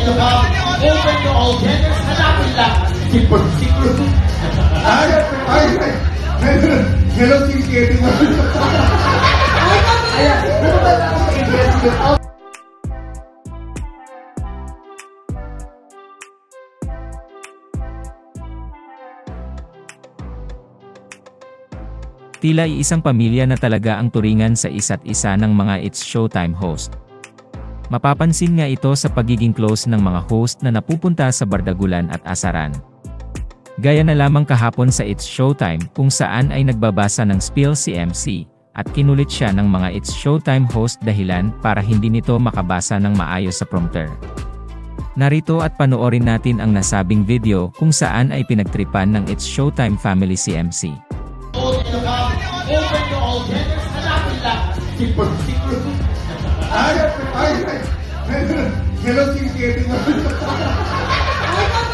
Open to all genders, hanapin lang si Percy. Hello, si Kevin. Ayan, ano ba lang sa investment? Tila isang pamilya na talaga ang turingan sa isa't isa ng mga It's Showtime host. Mapapansin nga ito sa pagiging close ng mga host na napupunta sa bardagulan at asaran. Gaya na lamang kahapon sa It's Showtime kung saan ay nagbabasa ng spiel si MC, at kinulit siya ng mga It's Showtime host dahilan para hindi nito makabasa ng maayos sa prompter. Narito at panoorin natin ang nasabing video kung saan ay pinagtripan ng It's Showtime family si MC. Open to all genders, hanapin lang si Percy. Hello, si Kevin.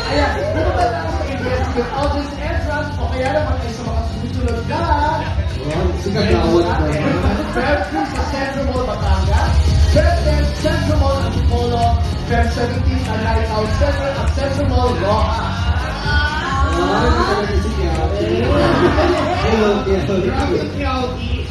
Ayan, ano ba lang sa investment? August entrance o kaya naman ay sa mga susunod na Sigagawad ba? Feb 2 sa Central Mall, Batangas. Feb 10, Central Mall, Antipolo. Feb 17, sa Lighthouse Center at Central Mall, Rojas. Hello, Grabe, Kelvin.